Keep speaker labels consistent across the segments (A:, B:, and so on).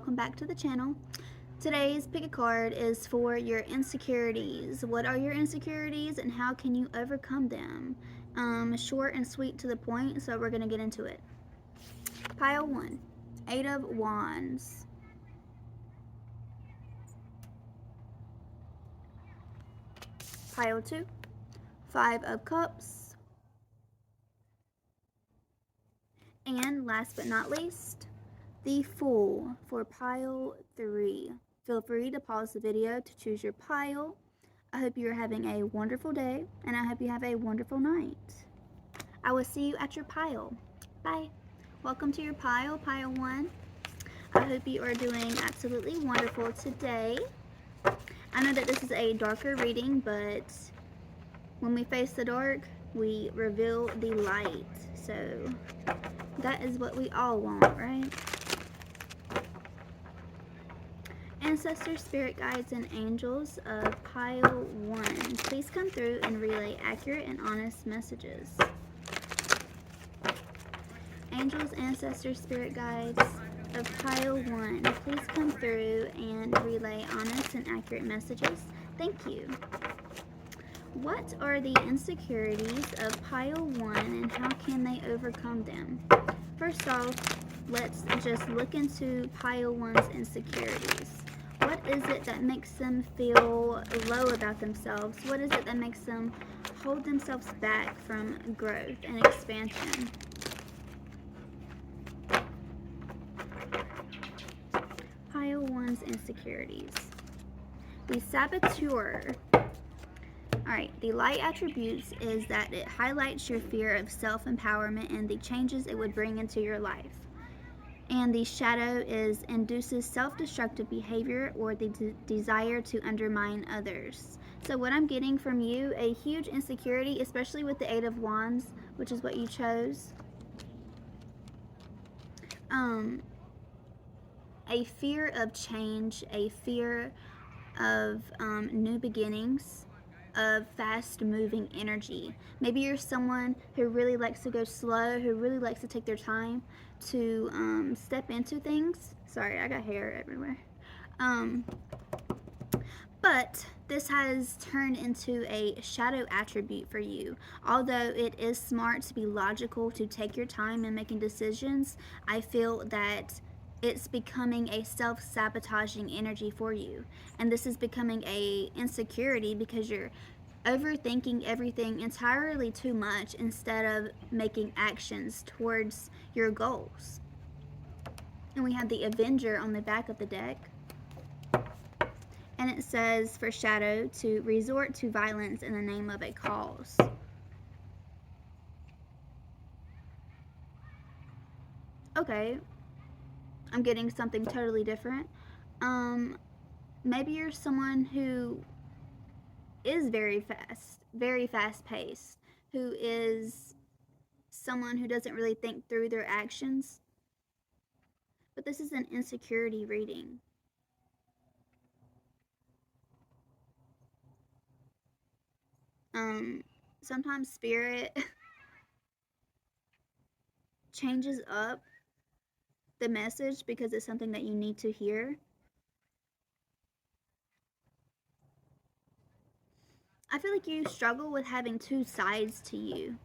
A: welcome back to the channel. Today's pick a card is for your insecurities. What are your insecurities and how can you overcome them? Short and sweet to the point, so we're going to get into it. Pile 1, 8 of Wands. Pile 2, 5 of Cups. And last but not least, the Fool for pile 3. Feel free to pause the video to choose your pile. I hope you are having a wonderful day, and I hope you have a wonderful night. I will see you at your pile. Bye. Welcome to your pile, pile 1. I hope you are doing absolutely wonderful today. I know that this is a darker reading, but when we face the dark, we reveal the light. So that is what we all want, right? Ancestors, spirit guides, and angels of pile 1. Please come through and relay accurate and honest messages. Angels, ancestors, spirit guides of pile 1. Please come through and relay honest and accurate messages. Thank you. What are the insecurities of pile 1 and how can they overcome them? First off, let's just look into pile 1's insecurities. What is it that makes them feel low about themselves? What is it that makes them hold themselves back from growth and expansion? Pile 1's insecurities. The Saboteur. Alright, the light attributes is that it highlights your fear of self-empowerment and the changes it would bring into your life. And the shadow is induces self-destructive behavior or the desire to undermine others. So what I'm getting from you, a huge insecurity, especially with the 8 of Wands, which is what you chose. A fear of change, a fear of new beginnings, of fast-moving energy. Maybe you're someone who really likes to go slow, who really likes to take their time to step into things. Sorry, I got hair everywhere. But this has turned into a shadow attribute for you. Although it is smart to be logical, to take your time in making decisions, I feel that it's becoming a self-sabotaging energy for you. And this is becoming a insecurity because you're overthinking everything entirely too much instead of making actions towards your goals. And we have the Avenger on the back of the deck. And it says for shadow to resort to violence in the name of a cause. Okay, I'm getting something totally different. Maybe you're someone who is very fast paced, who is someone who doesn't really think through their actions. But this is an insecurity reading. Sometimes spirit changes up the message because it's something that you need to hear. I feel like you struggle with having two sides to you.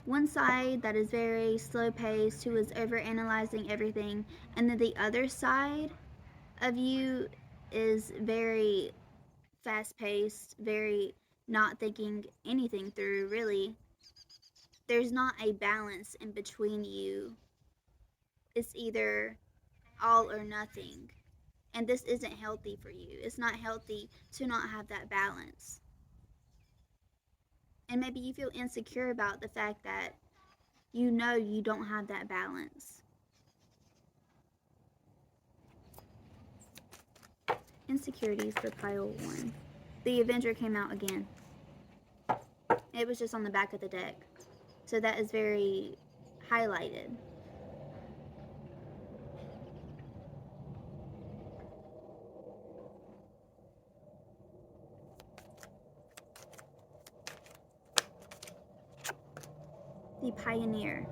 A: One side that is very slow paced, who is over analyzing everything, and then the other side of you is very fast paced, very not thinking anything through, really. There's not a balance in between you. It's either all or nothing. And this isn't healthy for you. It's not healthy to not have that balance. And maybe you feel insecure about the fact that you know you don't have that balance. Insecurities for pile 1. The Avenger came out again. It was just on the back of the deck. So that is very highlighted. The Pioneer.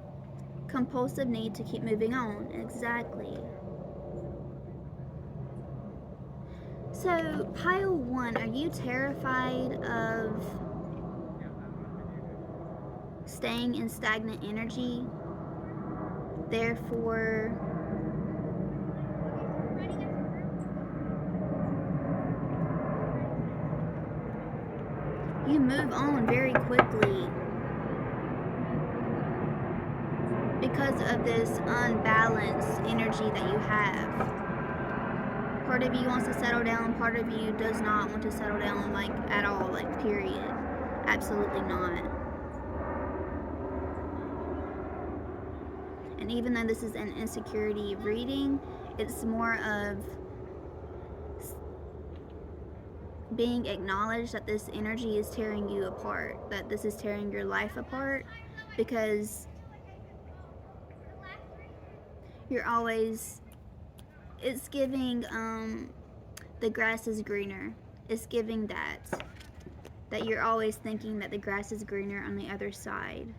A: Compulsive need to keep moving on. Exactly. So, pile 1, are you terrified of staying in stagnant energy? Therefore, you move on very quickly because of this unbalanced energy that you have. Part of you wants to settle down, part of you does not want to settle down, like, at all, like, period. Absolutely not. And even though this is an insecurity reading, it's more of being acknowledged that this energy is tearing you apart, that this is tearing your life apart, because you're always, it's giving the grass is greener. It's giving that you're always thinking that the grass is greener on the other side.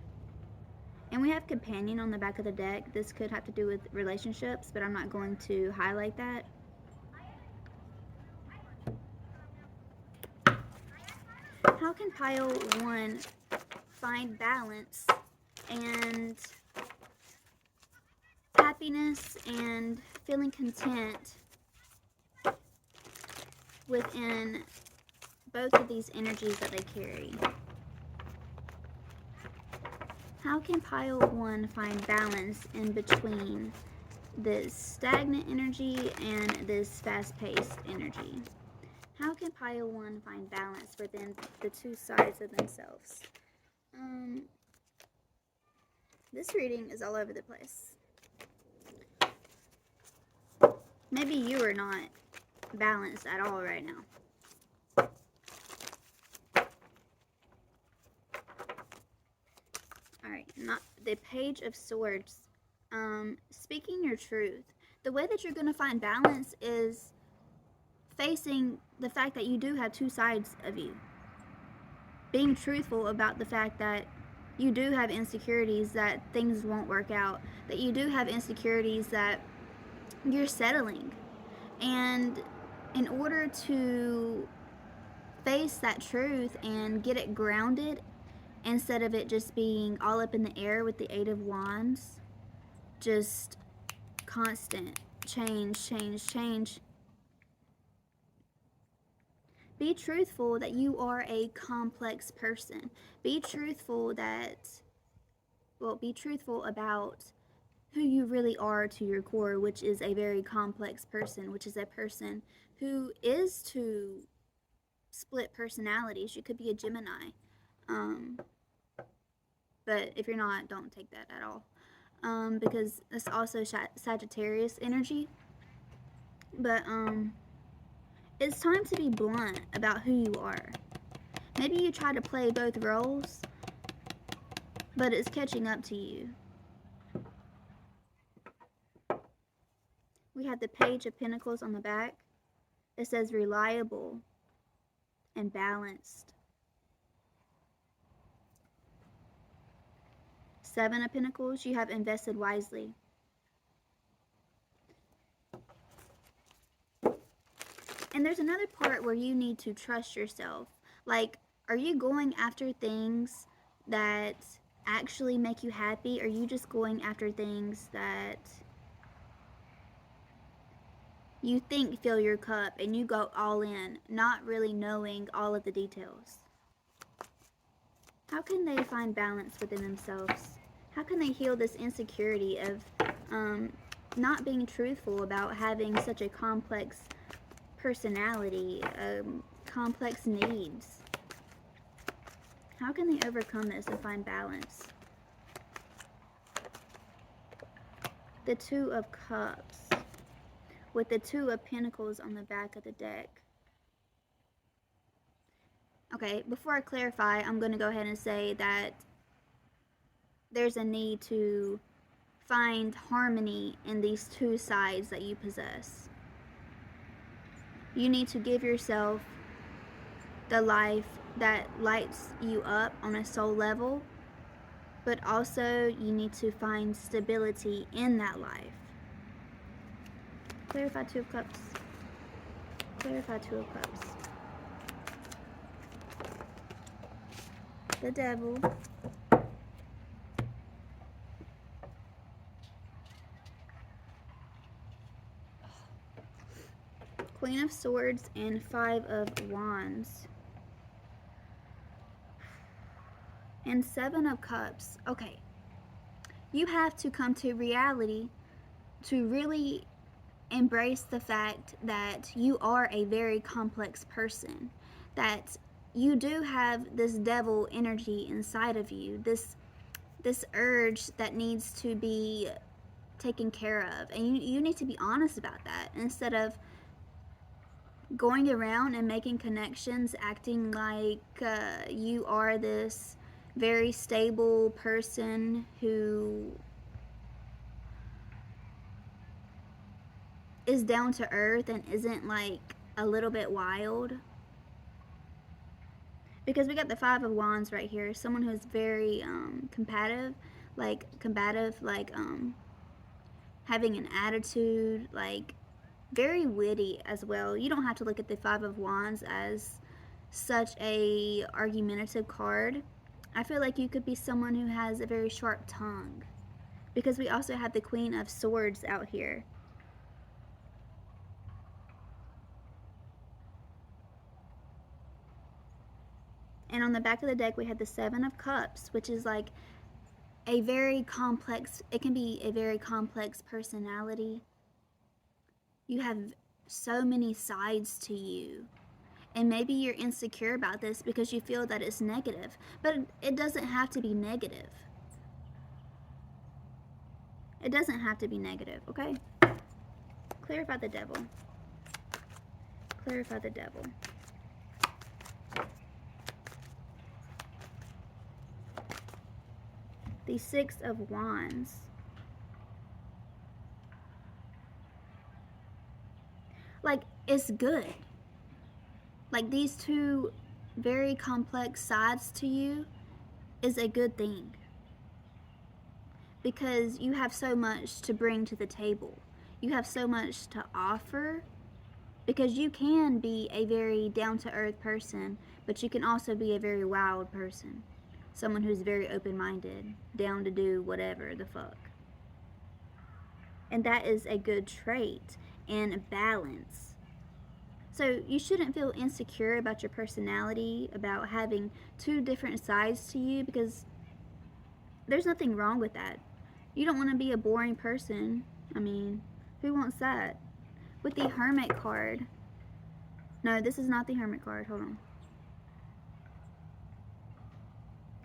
A: And we have companion on the back of the deck. This could have to do with relationships, but I'm not going to highlight that. How can pile 1 find balance and happiness and feeling content within both of these energies that they carry? How can pile 1 find balance in between this stagnant energy and this fast-paced energy? How can pile 1 find balance within the two sides of themselves? This reading is all over the place. Maybe you are not balanced at all right now. Alright, not the Page of Swords. Speaking your truth. The way that you're going to find balance is facing the fact that you do have two sides of you. Being truthful about the fact that you do have insecurities, that things won't work out, that you do have insecurities, that you're settling. And in order to face that truth and get it grounded, instead of it just being all up in the air with the 8 of Wands, just constant change. Be truthful that you are a complex person. Be truthful about who you really are to your core, which is a very complex person, which is a person who is to split personalities. You could be a Gemini. But if you're not, don't take that at all. Because it's also Sagittarius energy. But, it's time to be blunt about who you are. Maybe you try to play both roles, but it's catching up to you. We have the Page of Pentacles on the back. It says reliable and balanced. 7 of Pentacles, you have invested wisely. And there's another part where you need to trust yourself. Like, are you going after things that actually make you happy? Or are you just going after things that you think fill your cup and you go all in, not really knowing all of the details? How can they find balance within themselves? How can they heal this insecurity of not being truthful about having such a complex personality, complex needs? How can they overcome this and find balance? The 2 of Cups with the 2 of Pentacles on the back of the deck. Okay, before I clarify, I'm going to go ahead and say that there's a need to find harmony in these two sides that you possess. You need to give yourself the life that lights you up on a soul level, but also you need to find stability in that life. Clarify 2 of Cups. Clarify Two of Cups. The Devil. Queen of Swords and Five of Wands. And Seven of Cups. Okay. You have to come to reality to really embrace the fact that you are a very complex person. That you do have this devil energy inside of you. This urge that needs to be taken care of. And you need to be honest about that instead of going around and making connections, acting like you are this very stable person who is down to earth and isn't like a little bit wild. Because we got the Five of Wands right here. Someone who's very combative, having an attitude, like very witty as well. You don't have to look at the Five of Wands as such a argumentative card. I feel like you could be someone who has a very sharp tongue, because we also have the Queen of Swords out here. And on the back of the deck we have the Seven of Cups, which is like a very complex, it can be a very complex personality. You have so many sides to you. And maybe you're insecure about this because you feel that it's negative. But it doesn't have to be negative. It doesn't have to be negative, okay? Clarify the Devil. Clarify the Devil. The Six of Wands. Like, it's good. Like, these two very complex sides to you is a good thing. Because you have so much to bring to the table. You have so much to offer. Because you can be a very down-to-earth person, but you can also be a very wild person. Someone who's very open-minded, down to do whatever the fuck. And that is a good trait and balance. So you shouldn't feel insecure about your personality, about having two different sides to you, because there's nothing wrong with that. You don't want to be a boring person. I mean, who wants that? With the Hermit card. No, this is not the Hermit card. Hold on.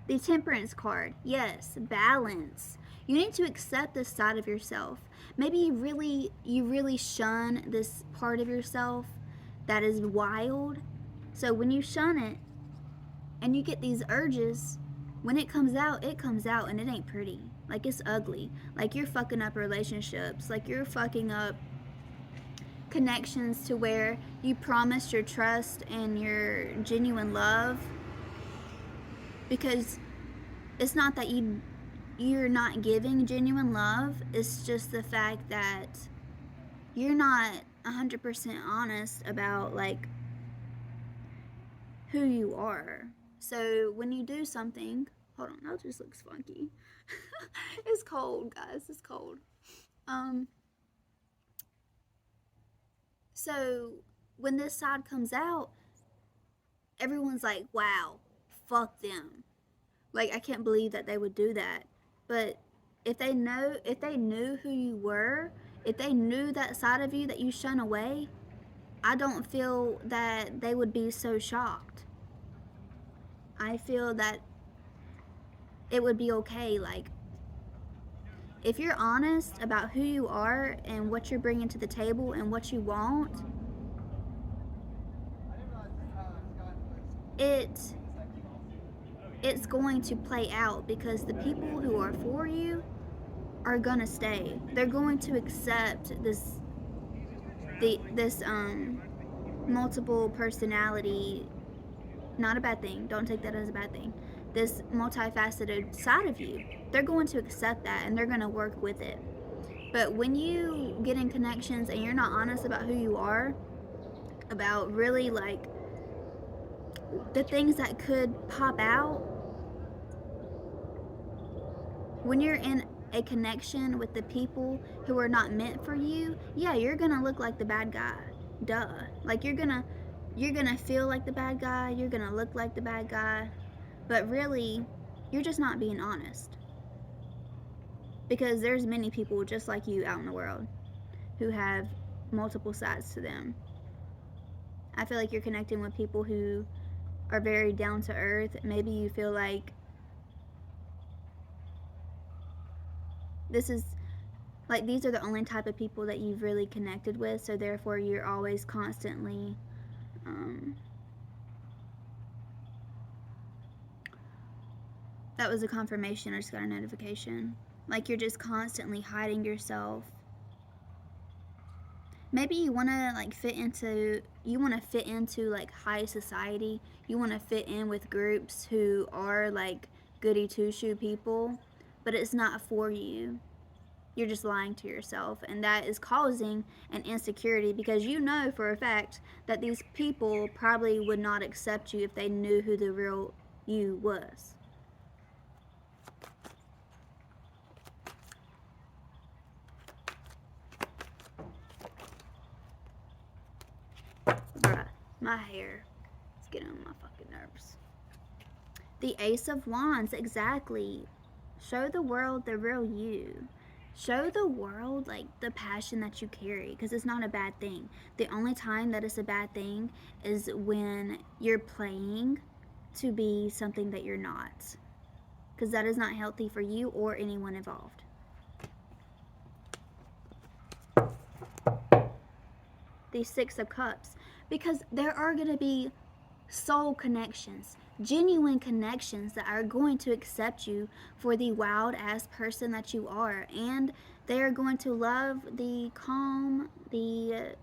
A: The Temperance card. Yes, balance. You need to accept this side of yourself. Maybe you really shun this part of yourself that is wild. So when you shun it and you get these urges, when it comes out and it ain't pretty. Like, it's ugly. Like, you're fucking up relationships. Like, you're fucking up connections to where you promised your trust and your genuine love. Because it's not that you're not giving genuine love. It's just the fact that you're not 100% honest about, like, who you are. So when you do something, hold on, that just looks funky. It's cold, guys. It's cold. So when this side comes out, everyone's like, wow, fuck them. Like, I can't believe that they would do that. But if they knew who you were, if they knew that side of you that you shun away, I don't feel that they would be so shocked. I feel that it would be okay. Like, if you're honest about who you are and what you're bringing to the table and what you want, it's going to play out, because the people who are for you are gonna stay. They're going to accept this multiple personality. Not a bad thing. Don't take that as a bad thing. This multifaceted side of you. They're going to accept that and they're going to work with it. But when you get in connections and you're not honest about who you are, about really like the things that could pop out when you're in a connection with the people who are not meant for you. Yeah, you're gonna look like the bad guy. Duh. Like you're gonna feel like the bad guy, you're gonna look like the bad guy, but really you're just not being honest. Because there's many people just like you out in the world who have multiple sides to them. I feel like you're connecting with people who are very down to earth. Maybe you feel like this is like these are the only type of people that you've really connected with, so therefore you're always constantly that was a confirmation. I just got a notification. Like you're just constantly hiding yourself. Maybe you want to like fit into like high society. You want to fit in with groups who are like goody two-shoe people, but it's not for you. You're just lying to yourself, and that is causing an insecurity because you know for a fact that these people probably would not accept you if they knew who the real you was. Bruh, my hair is getting on my fucking nerves. The Ace of Wands, exactly. Show the world the real you. Show the world like the passion that you carry, because it's not a bad thing. The only time that it's a bad thing is when you're playing to be something that you're not, because that is not healthy for you or anyone involved. The Six of Cups, because there are going to be soul connections, genuine connections that are going to accept you for the wild ass person that you are, and they are going to love the calm, the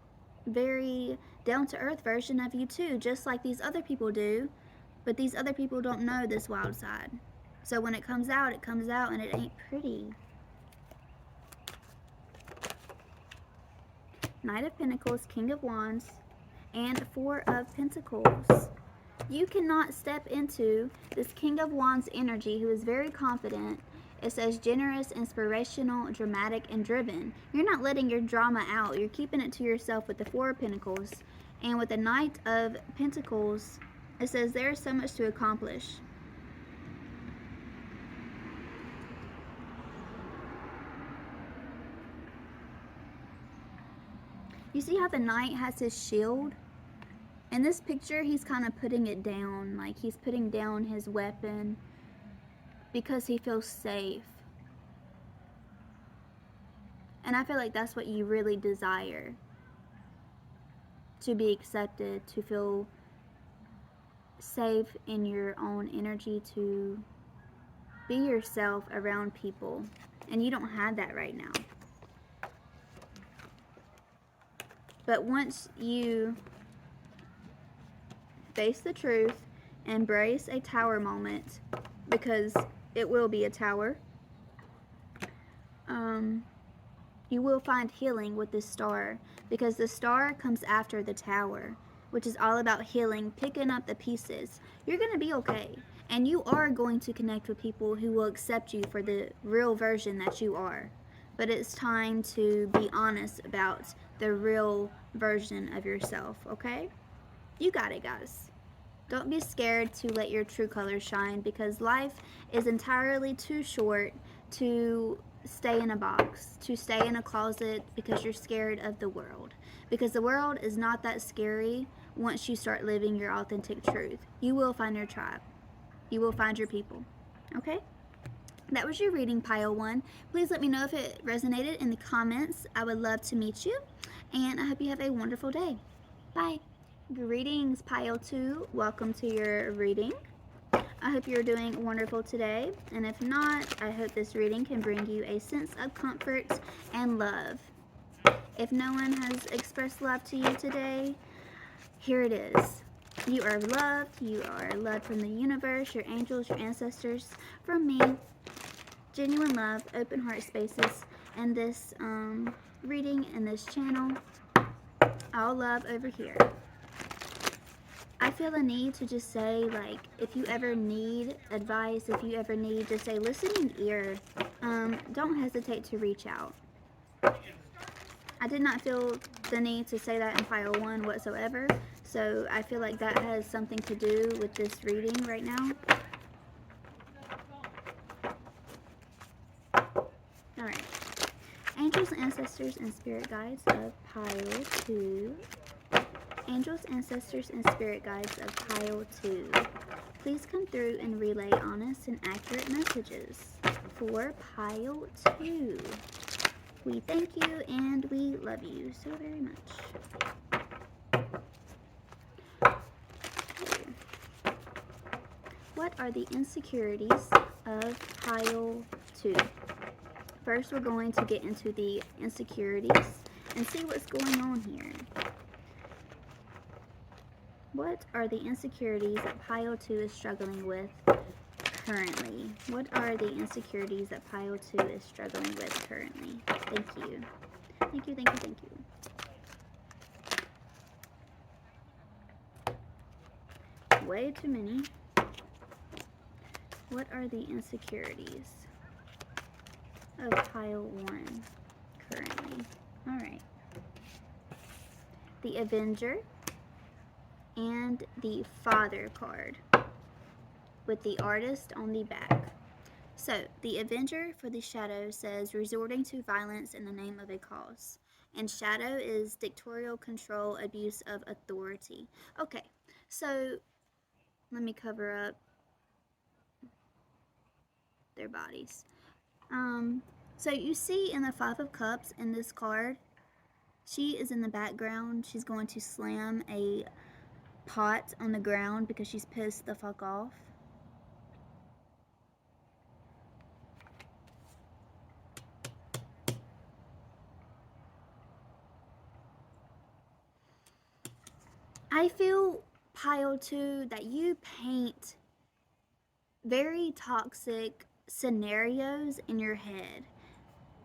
A: very down to earth version of you too, just like these other people do, but these other people don't know this wild side. So when it comes out and it ain't pretty. Knight of Pentacles, King of Wands, and Four of Pentacles. You cannot step into this King of Wands energy who is very confident. It says generous, inspirational, dramatic, and driven. You're not letting your drama out. You're keeping it to yourself with the Four of Pentacles. And with the Knight of Pentacles, it says there is so much to accomplish. You see how the Knight has his shield? In this picture, he's kind of putting it down, like he's putting down his weapon because he feels safe. And I feel like that's what you really desire. To be accepted, to feel safe in your own energy, to be yourself around people. And you don't have that right now. But once you face the truth, embrace a tower moment, because it will be a tower, you will find healing with this star, because the star comes after the tower, which is all about healing, picking up the pieces. You're going to be okay, and you are going to connect with people who will accept you for the real version that you are. But it's time to be honest about the real version of yourself, okay? You got it, guys. Don't be scared to let your true colors shine, because life is entirely too short to stay in a box, to stay in a closet because you're scared of the world. Because the world is not that scary once you start living your authentic truth. You will find your tribe. You will find your people. Okay? That was your reading, Pile 1. Please let me know if it resonated in the comments. I would love to meet you. And I hope you have a wonderful day. Bye. Greetings, Pile 2. Welcome to your reading. I hope you're doing wonderful today. And if not, I hope this reading can bring you a sense of comfort and love. If no one has expressed love to you today, here it is. You are loved. You are loved from the universe, your angels, your ancestors, from me. Genuine love, open heart spaces, and this reading and this channel. All love over here. I feel a need to just say, like, if you ever need advice, if you ever need just a listening ear, don't hesitate to reach out. I did not feel the need to say that in pile 1 whatsoever, so I feel like that has something to do with this reading right now. Alright. Angels, ancestors, and spirit guides of pile 2. Angels, ancestors, and spirit guides of pile 2. Please come through and relay honest and accurate messages for pile 2. We thank you and we love you so very much. Okay. What are the insecurities of pile 2? First, we're going to get into the insecurities and see what's going on here. What are the insecurities that pile 2 is struggling with currently? What are the insecurities that pile 2 is struggling with currently? Thank you. Thank you, thank you, thank you. Way too many. What are the insecurities of pile 1 currently? Alright. The Avenger and the Father card with the Artist on the back. So, the Avenger for the Shadow says resorting to violence in the name of a cause. And Shadow is dictatorial control, abuse of authority. Okay, so let me cover up their bodies. So you see in the Five of Cups in this card, she is in the background. She's going to slam a pot on the ground because she's pissed the fuck off. I feel, pile 2, that you paint very toxic scenarios in your head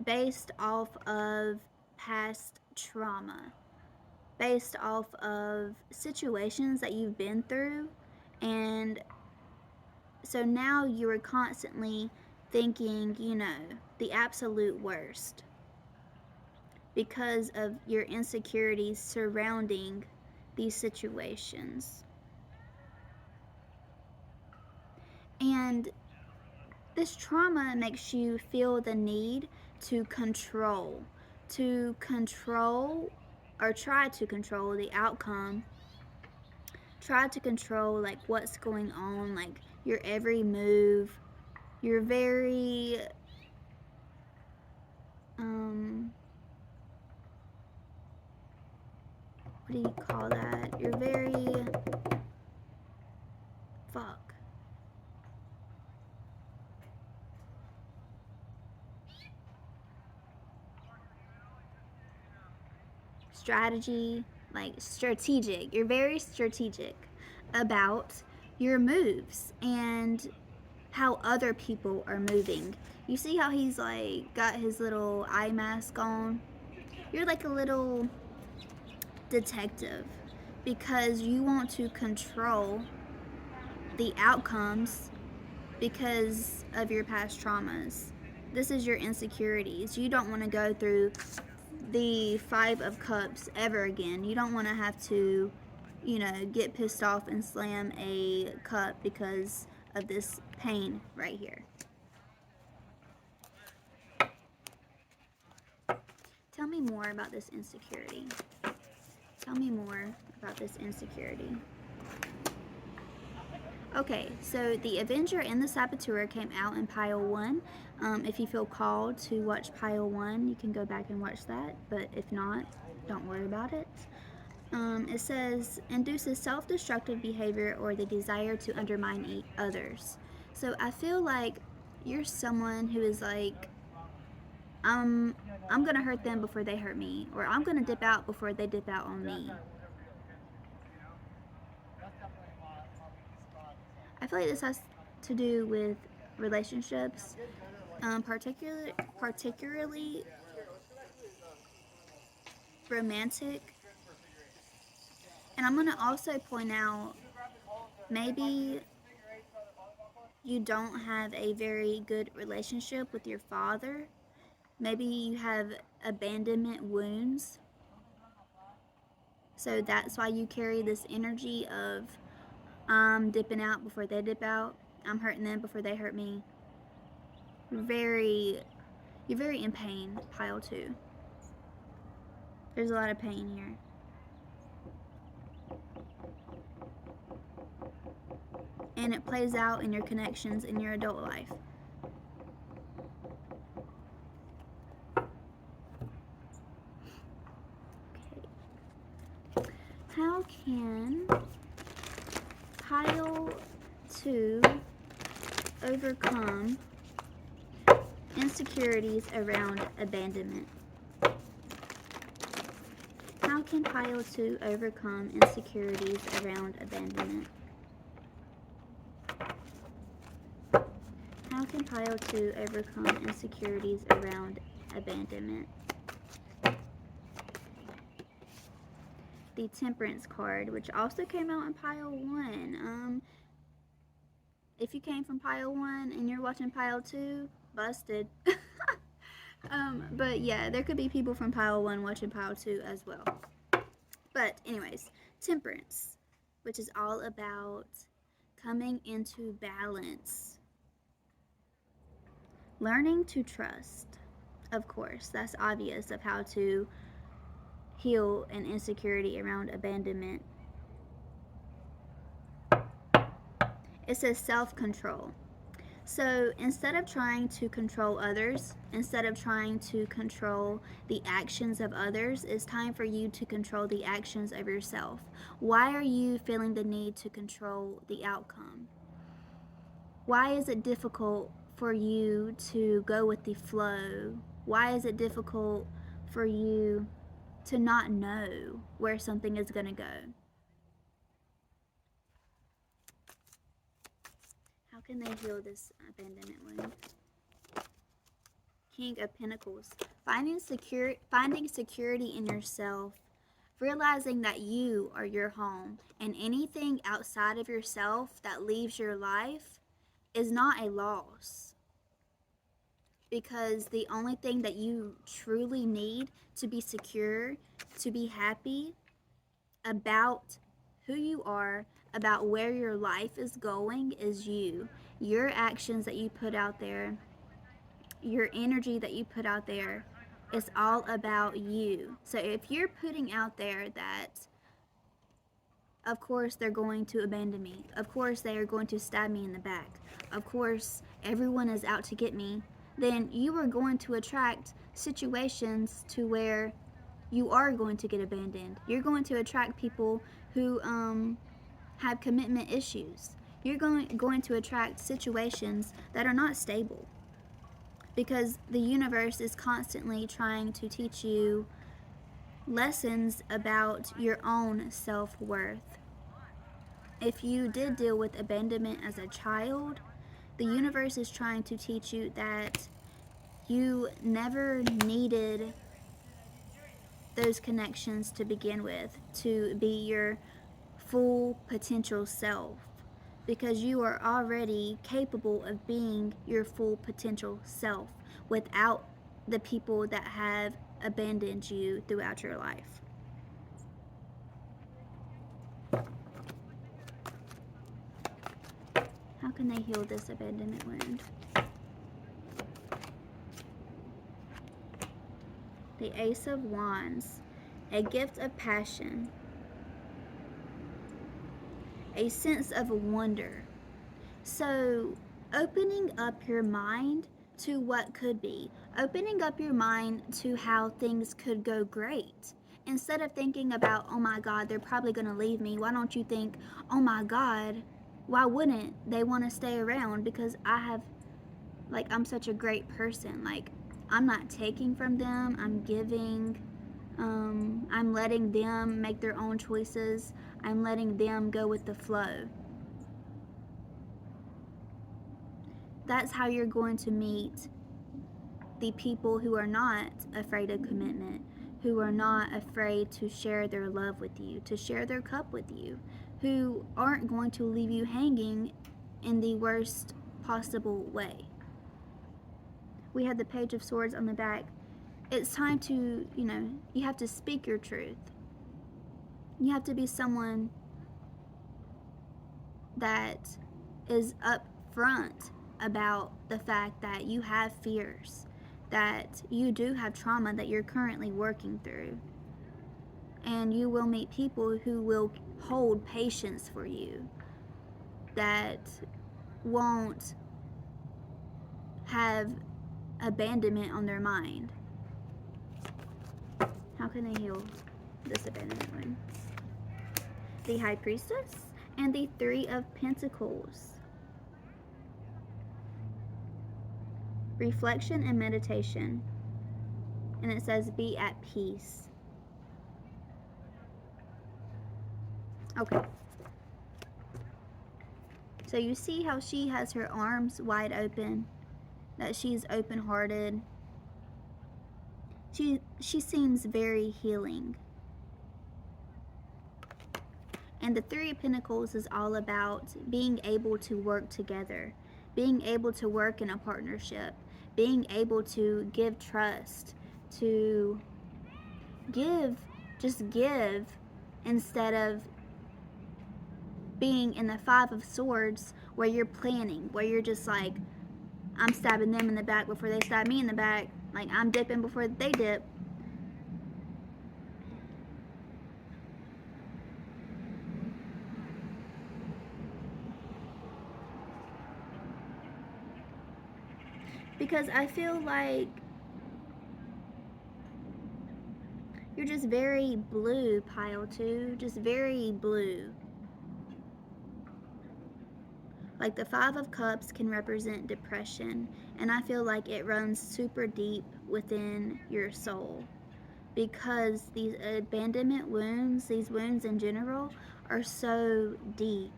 A: based off of past trauma, based off of situations that you've been through, and so now you are constantly thinking, you know, the absolute worst because of your insecurities surrounding these situations. And this trauma makes you feel the need to control or try to control the outcome, try to control like what's going on, like your every move. You're very what do you call that? You're very strategic. You're very strategic about your moves and how other people are moving. You see how he's like got his little eye mask on? You're like a little detective because you want to control the outcomes because of your past traumas. This is your insecurities. You don't want to go through the Five of Cups ever again. You don't want to have to, you know, get pissed off and slam a cup because of this pain right here. Tell me more about this insecurity. Tell me more about this insecurity. Okay, so the Avenger and the Saboteur came out in pile 1. If you feel called to watch pile 1, you can go back and watch that. But if not, don't worry about it. It says, induces self-destructive behavior or the desire to undermine others. So I feel like you're someone who is like, I'm going to hurt them before they hurt me. Or I'm going to dip out before they dip out on me. I feel like this has to do with relationships, particularly romantic. And I'm going to also point out Maybe you don't have a very good relationship with your father. Maybe you have abandonment wounds. So that's why you carry this energy of I'm dipping out before they dip out. I'm hurting them before they hurt me. You're very in pain, pile 2. There's a lot of pain here. And it plays out in your connections in your adult life. Okay. How can pile 2 overcome insecurities around abandonment? How can pile 2 overcome insecurities around abandonment? How can pile 2 overcome insecurities around abandonment? The Temperance card, which also came out in pile 1. If you came from pile 1 and you're watching pile 2, busted. But yeah, there could be people from pile 1 watching pile 2 as well. But anyways, Temperance, which is all about coming into balance. Learning to trust, of course, that's obvious of how to heal an insecurity around abandonment. It says self-control. So instead of trying to control others, instead of trying to control the actions of others, it's time for you to control the actions of yourself. Why are you feeling the need to control the outcome? Why is it difficult for you to go with the flow? Why is it difficult for you to not know where something is going to go? How can they heal this abandonment wound? King of Pentacles. Finding security in yourself. Realizing that you are your home, and anything outside of yourself that leaves your life is not a loss. Because the only thing that you truly need to be secure, to be happy about who you are, about where your life is going, is you. Your actions that you put out there, your energy that you put out there, is all about you. So if you're putting out there that, of course, they're going to abandon me, of course, they are going to stab me in the back, of course, everyone is out to get me, then you are going to attract situations to where you are going to get abandoned. You're going to attract people who have commitment issues. You're going to attract situations that are not stable, because the universe is constantly trying to teach you lessons about your own self-worth. If you did deal with abandonment as a child, the universe is trying to teach you that you never needed those connections to begin with to be your full potential self, because you are already capable of being your full potential self without the people that have abandoned you throughout your life. How can they heal this abandonment wound? The Ace of Wands, a gift of passion, a sense of wonder. So opening up your mind to what could be, opening up your mind to how things could go great. Instead of thinking about, oh my God, they're probably going to leave me, why don't you think, oh my God, why wouldn't they want to stay around? Because I'm such a great person. Like, I'm not taking from them, I'm giving. I'm letting them make their own choices. I'm letting them go with the flow. That's how you're going to meet the people who are not afraid of commitment, who are not afraid to share their love with you, to share their cup with you, who aren't going to leave you hanging in the worst possible way. We have the Page of Swords on the back. It's time to, you have to speak your truth. You have to be someone that is upfront about the fact that you have fears, that you do have trauma that you're currently working through. And you will meet people who will hold patience for you, that won't have abandonment on their mind. How can they heal this abandonment wound? The High Priestess and the Three of Pentacles. Reflection and meditation. And it says, be at peace. Okay. So you see how she has her arms wide open, that she's open-hearted. She seems very healing. And the Three of Pentacles is all about being able to work together, being able to work in a partnership, being able to give trust, to just give instead of being in the Five of Swords where you're planning, where you're just like, I'm stabbing them in the back before they stab me in the back, like I'm dipping before they dip. Because I feel like you're just very blue, pile 2, just very blue. Like the Five of Cups can represent depression, and I feel like it runs super deep within your soul, because these abandonment wounds, these wounds in general, are so deep.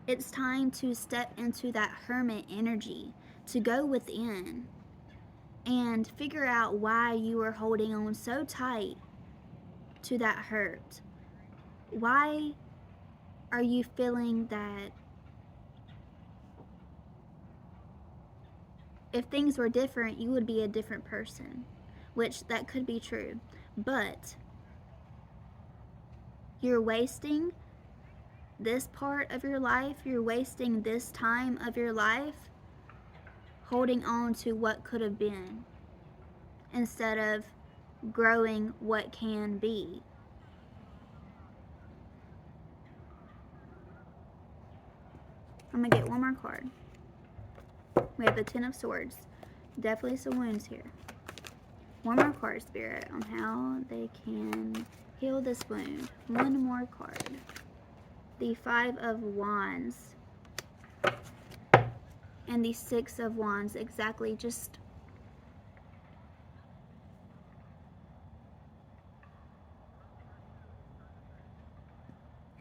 A: It's time to step into that hermit energy, to go within and figure out why you are holding on so tight to that hurt. Why are you feeling that if things were different, you would be a different person? Which that could be true, but you're wasting this part of your life, you're wasting this time of your life holding on to what could have been instead of growing what can be. I'm gonna get one more card. We have the Ten of Swords. Definitely some wounds here. One more card, Spirit, on how they can heal this wound. One more card. The Five of Wands. And the Six of Wands. Exactly, just...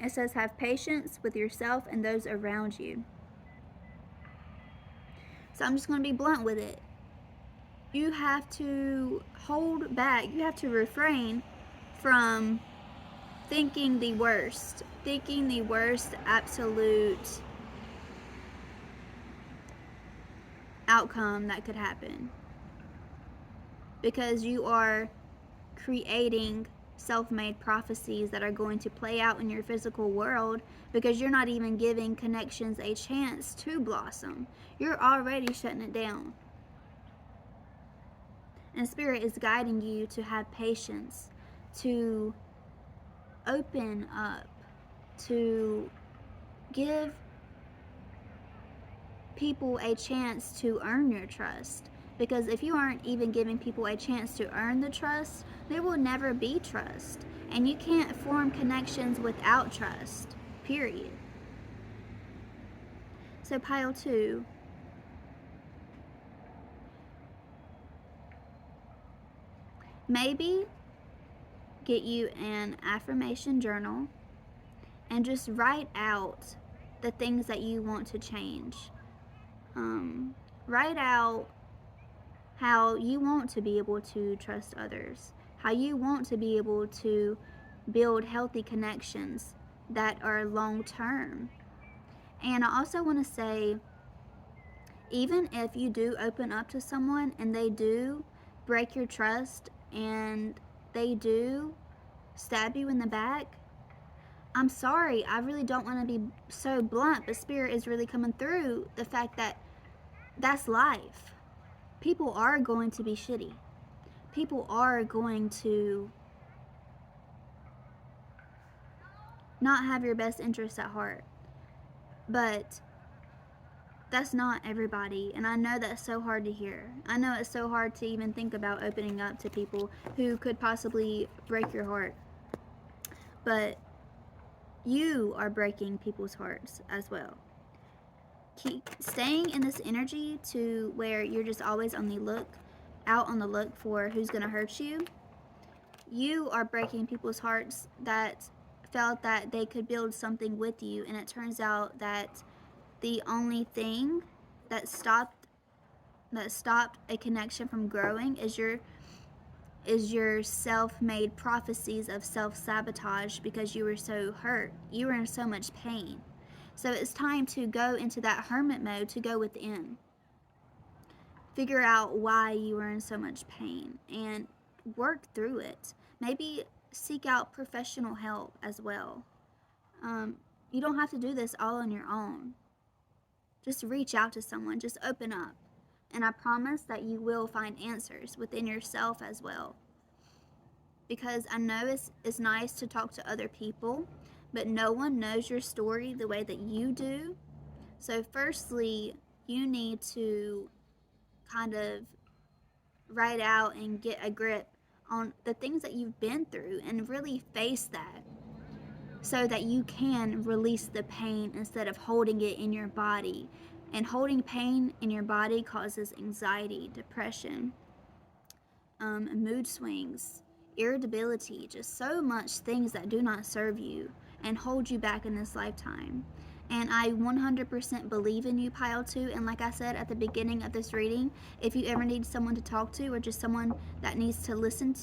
A: It says, have patience with yourself and those around you. So I'm just going to be blunt with it. You have to hold back. You have to refrain from thinking the worst. Thinking the worst absolute outcome that could happen. Because you are creating self-made prophecies that are going to play out in your physical world, because you're not even giving connections a chance to blossom. You're already shutting it down. And Spirit is guiding you to have patience, to open up, to give people a chance to earn your trust. Because if you aren't even giving people a chance to earn the trust, there will never be trust. And you can't form connections without trust, period. So pile 2. Maybe get you an affirmation journal and just write out the things that you want to change. Write out how you want to be able to trust others, how you want to be able to build healthy connections that are long term. And I also want to say, even if you do open up to someone and they do break your trust and they do stab you in the back, I'm sorry, I really don't want to be so blunt, but Spirit is really coming through the fact that that's life. People are going to be shitty. People are going to not have your best interests at heart. But that's not everybody, and I know that's so hard to hear. I know it's so hard to even think about opening up to people who could possibly break your heart. But you are breaking people's hearts as well. Keep staying in this energy to where you're just always out on the look for who's going to hurt you. You are breaking people's hearts that felt that they could build something with you, and it turns out that the only thing that stopped a connection from growing is your self-made prophecies of self-sabotage, because you were so hurt. You were in so much pain. So it's time to go into that hermit mode, to go within. Figure out why you were in so much pain and work through it. Maybe seek out professional help as well. You don't have to do this all on your own. Just reach out to someone. Just open up. And I promise that you will find answers within yourself as well. Because I know it's nice to talk to other people, but no one knows your story the way that you do. So firstly, you need to kind of write out and get a grip on the things that you've been through and really face that, so that you can release the pain instead of holding it in your body. And holding pain in your body causes anxiety, depression, mood swings, irritability, just so much things that do not serve you and hold you back in this lifetime. And I 100% believe in you, Pile 2. And like I said at the beginning of this reading, if you ever need someone to talk to, or just someone that needs to listen,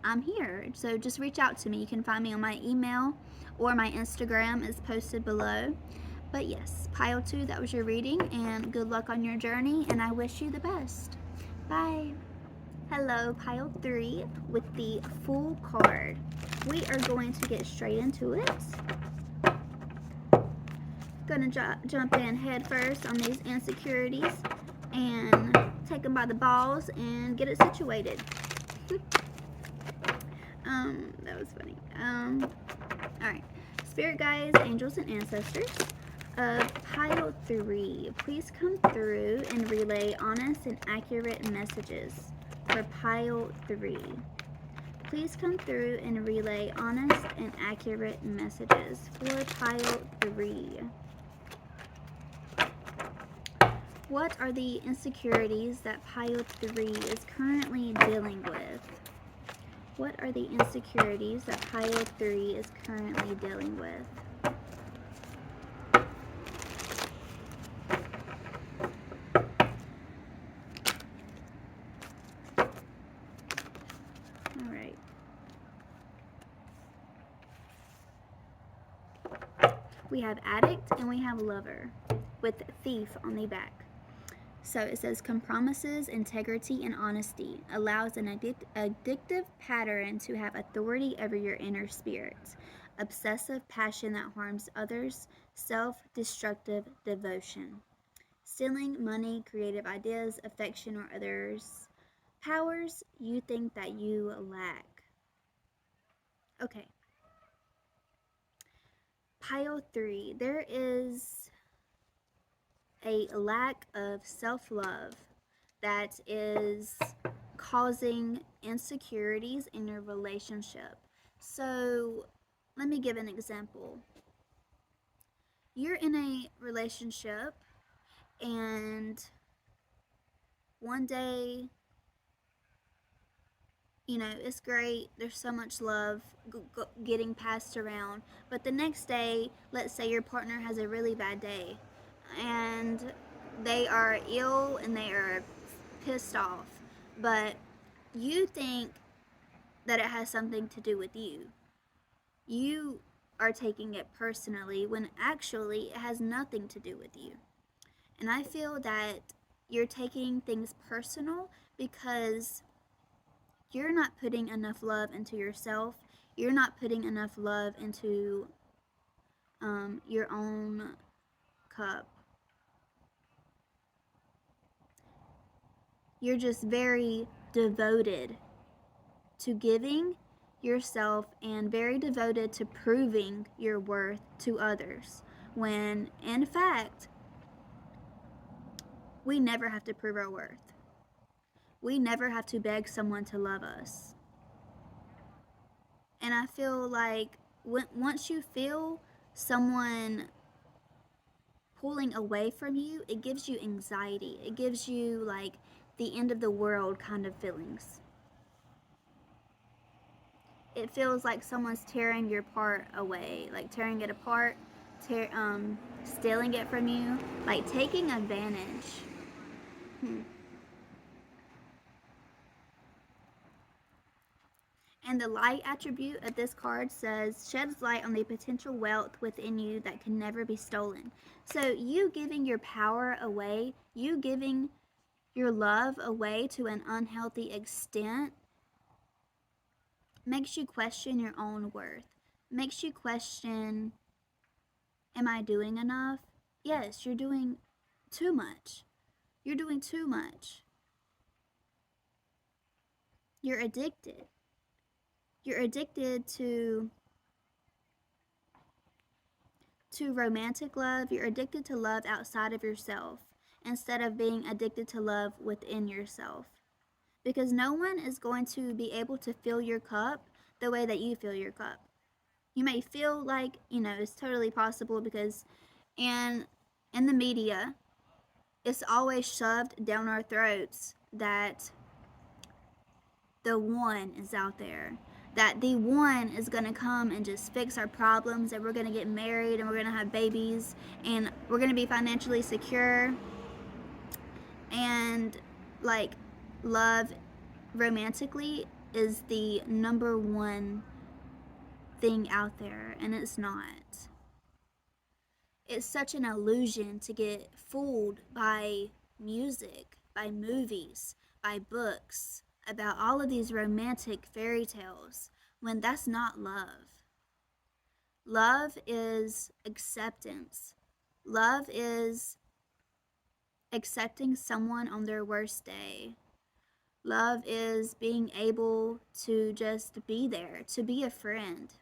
A: I'm here. So just reach out to me. You can find me on my email, or my Instagram is posted below. But yes, Pile 2, that was your reading, and good luck on your journey, and I wish you the best. Bye. Hello, Pile 3 with the Fool card. We are going to get straight into it. Gonna jump in head first on these insecurities and take them by the balls and get it situated. That was funny. Alright. Spirit guides, angels, and ancestors of Pile 3, please come through and relay honest and accurate messages for Pile 3. Please come through and relay honest and accurate messages for Pile 3. What are the insecurities that Pile 3 is currently dealing with? What are the insecurities that Pile 3 is currently dealing with? Alright. We have addict and we have lover with thief on the back. So it says, compromises, integrity, and honesty allows an addictive pattern to have authority over your inner spirit. Obsessive passion that harms others, self-destructive devotion. Stealing money, creative ideas, affection, or others. Powers you think that you lack. Okay. Pile 3, there is a lack of self-love that is causing insecurities in your relationship. So let me give an example. You're in a relationship and one day, it's great, there's so much love getting passed around, but the next day, let's say your partner has a really bad day and they are ill and they are pissed off, but you think that it has something to do with you. You are taking it personally when actually it has nothing to do with you. And I feel that you're taking things personal because you're not putting enough love into yourself. You're not putting enough love into your own cup. You're just very devoted to giving yourself and very devoted to proving your worth to others, when in fact we never have to prove our worth. We never have to beg someone to love us. And I feel like once you feel someone pulling away from you, it gives you anxiety. It gives you like the end of the world kind of feelings. It feels like someone's tearing your part away, like tearing it apart, stealing it from you, like taking advantage. And the light attribute of this card says, sheds light on the potential wealth within you that can never be stolen. So you giving your power away, you giving your love away to an unhealthy extent, makes you question your own worth. Makes you question, am I doing enough? Yes, you're doing too much. You're doing too much. You're addicted. You're addicted to romantic love. You're addicted to love outside of yourself instead of being addicted to love within yourself. Because no one is going to be able to fill your cup the way that you fill your cup. You may feel like, it's totally possible because in the media, it's always shoved down our throats that the one is out there. That the one is going to come and just fix our problems, and we're going to get married and we're going to have babies and we're going to be financially secure. And like love romantically is the number one thing out there, and it's not. It's such an illusion to get fooled by music, by movies, by books, about all of these romantic fairy tales, when that's not love. Love is acceptance. Love is accepting someone on their worst day. Love is being able to just be there, to be a friend.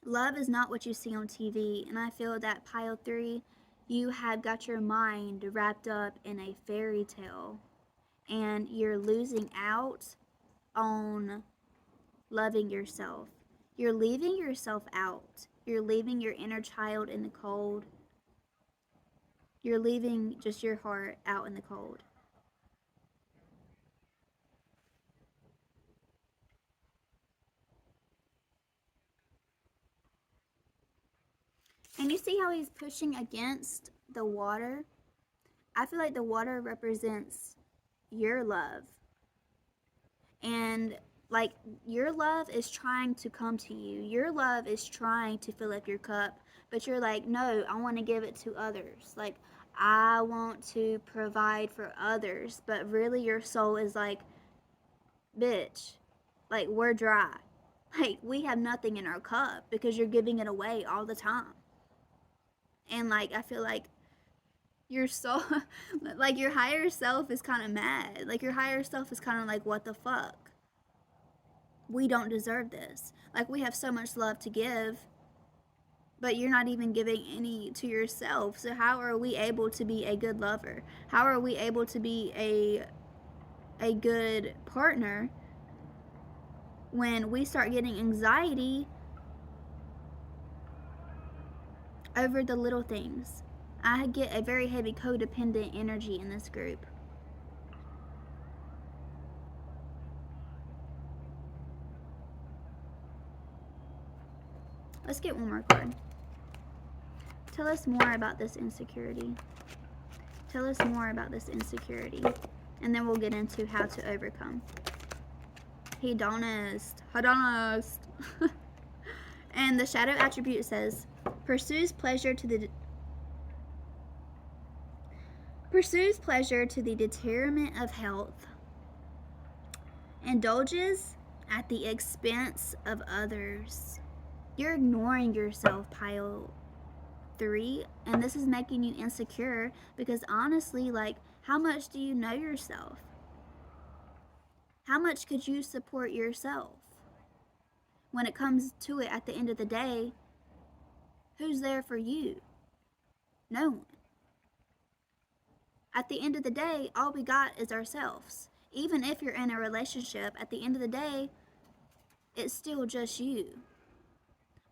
A: Love is not what you see on TV, and I feel that pile 3, you have got your mind wrapped up in a fairy tale, and you're losing out on loving yourself. You're leaving yourself out. You're leaving your inner child in the cold. You're leaving just your heart out in the cold. And you see how he's pushing against the water? I feel like the water represents your love. And like your love is trying to come to you. Your love is trying to fill up your cup. But you're like, no, I want to give it to others. Like, I want to provide for others. But really your soul is like, bitch, like we're dry. Like we have nothing in our cup because you're giving it away all the time. And like I feel like your soul, like your higher self is kind of mad. Like your higher self is kind of like, what the fuck? We don't deserve this. Like we have so much love to give, but you're not even giving any to yourself. So how are we able to be a good lover? How are we able to be a good partner when we start getting anxiety over the little things? I get a very heavy codependent energy in this group. Let's get one more card. Tell us more about this insecurity. Tell us more about this insecurity. And then we'll get into how to overcome. Hedonist. Hedonist. And the shadow attribute says, pursues pleasure to the detriment of health, indulges at the expense of others. You're ignoring yourself, pile 3, and this is making you insecure because honestly, like, how much do you know yourself? How much could you support yourself? When it comes to it, at the end of the day, who's there for you? No one. At the end of the day, all we got is ourselves. Even if you're in a relationship, at the end of the day, it's still just you.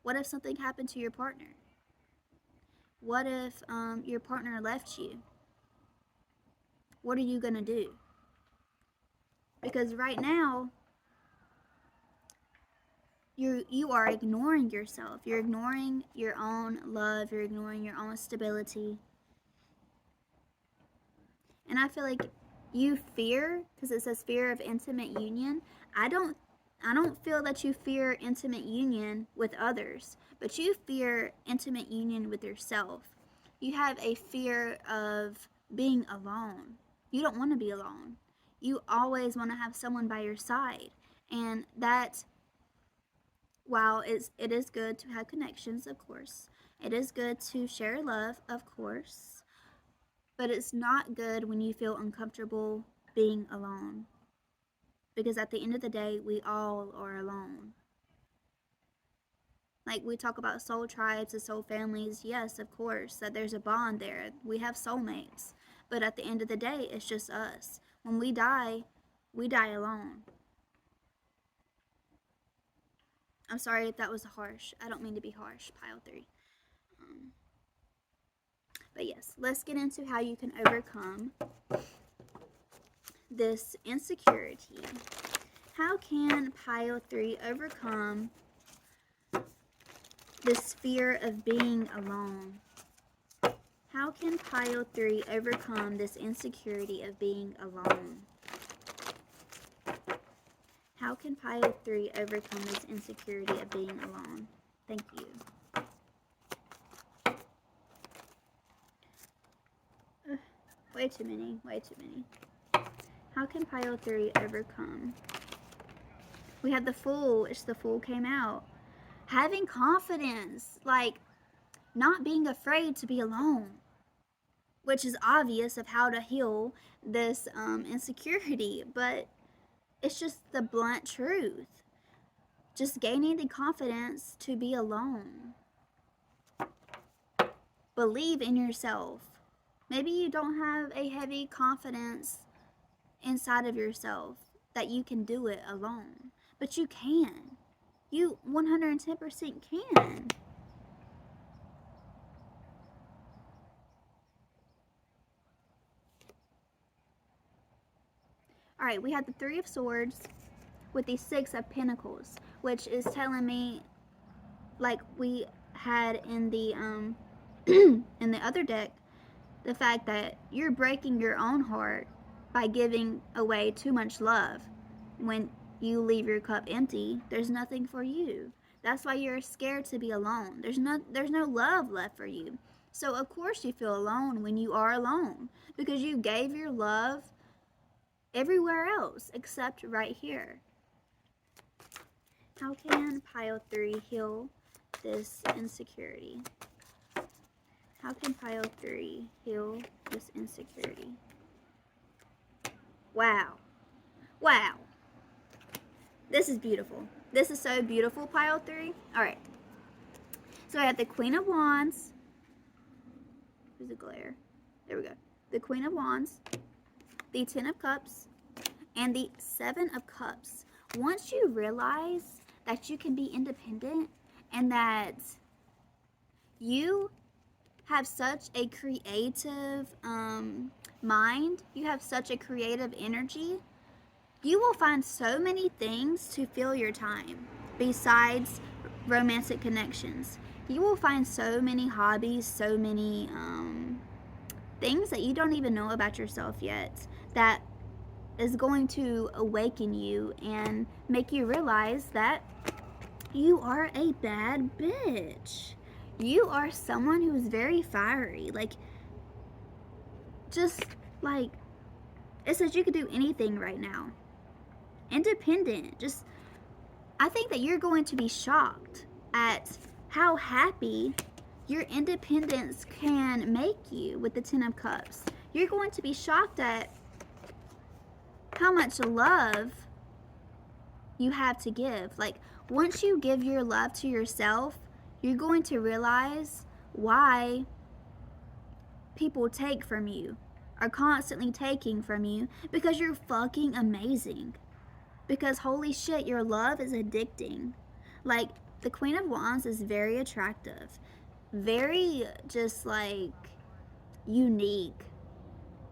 A: What if something happened to your partner? What if your partner left you? What are you going to do? Because right now, you are ignoring yourself. You're ignoring your own love. You're ignoring your own stability. And I feel like you fear, because it says fear of intimate union. I don't feel that you fear intimate union with others, but you fear intimate union with yourself. You have a fear of being alone. You don't want to be alone. You always want to have someone by your side. And that, while it is good to have connections, of course, it is good to share love, of course, but it's not good when you feel uncomfortable being alone. Because at the end of the day, we all are alone. Like, we talk about soul tribes and soul families. Yes, of course, that there's a bond there. We have soulmates. But at the end of the day, it's just us. When we die alone. I'm sorry if that was harsh. I don't mean to be harsh, pile 3. But yes, let's get into how you can overcome this insecurity. How can pile 3 overcome this fear of being alone? How can pile 3 overcome this insecurity of being alone? How can pile 3 overcome this insecurity of being alone? Thank you. Way too many. How can pile 3 overcome? We have the Fool, which the Fool came out. Having confidence, like not being afraid to be alone, which is obvious of how to heal this insecurity, but it's just the blunt truth. Just gaining the confidence to be alone. Believe in yourself. Maybe you don't have a heavy confidence inside of yourself that you can do it alone, but you can. You 110% can. All right, we have the 3 of Swords with the 6 of Pentacles, which is telling me, like we had in the in the other deck, the fact that you're breaking your own heart by giving away too much love. When you leave your cup empty, there's nothing for you. That's why you're scared to be alone. There's no love left for you. So of course you feel alone when you are alone, because you gave your love everywhere else except right here. How can pile 3 heal this insecurity? How can pile 3 heal this insecurity? Wow. Wow. This is beautiful. This is so beautiful, pile 3. Alright. So I have the Queen of Wands. There's a glare. There we go. The Queen of Wands, the 10 of Cups, and the 7 of Cups. Once you realize that you can be independent and that you have such a creative mind, you have such a creative energy, you will find so many things to fill your time besides romantic connections. You will find so many hobbies, so many things that you don't even know about yourself yet that is going to awaken you and make you realize that you are a bad bitch. You are someone who is very fiery. Like, just like, it says you could do anything right now. Independent. Just, I think that you're going to be shocked at how happy your independence can make you with the Ten of Cups. You're going to be shocked at how much love you have to give. Like, once you give your love to yourself, you're going to realize why people take from you, are constantly taking from you, because you're fucking amazing. Because holy shit, your love is addicting. Like, the Queen of Wands is very attractive, very just like unique,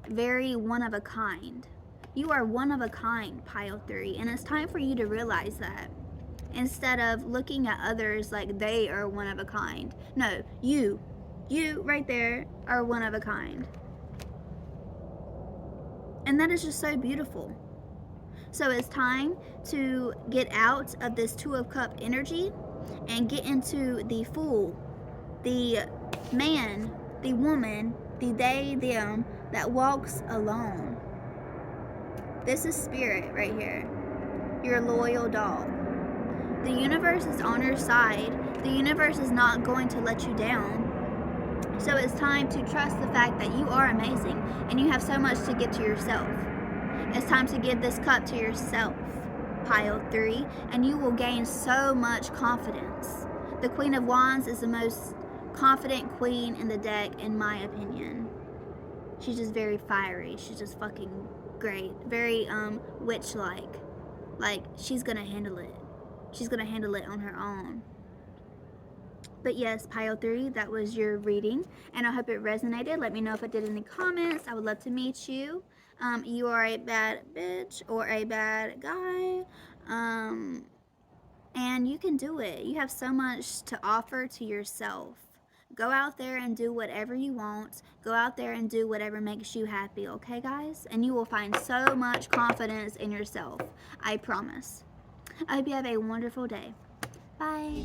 A: very one of a kind. You are one of a kind, pile 3, and it's time for you to realize that. Instead of looking at others like they are one of a kind. No, you right there are one of a kind. And that is just so beautiful. So it's time to get out of this Two of Cup energy and get into the Fool, the man, the woman, the they, them that walks alone. This is Spirit right here, your loyal dog. The universe is on your side. The universe is not going to let you down. So it's time to trust the fact that you are amazing and you have so much to give to yourself. It's time to give this cup to yourself, pile 3, and you will gain so much confidence. The Queen of Wands is the most confident queen in the deck, in my opinion. She's just very fiery. She's just fucking great. Very witch-like. Like, she's gonna handle it. She's gonna handle it on her own. But yes, pile 3, that was your reading, and I hope it resonated. Let me know if it did in the comments. I would love to meet you. You are a bad bitch or a bad guy, and you can do it. You have so much to offer to yourself. Go out there and do whatever you want. Go out there and do whatever makes you happy, okay, guys? And you will find so much confidence in yourself. I promise. I hope you have a wonderful day. Bye.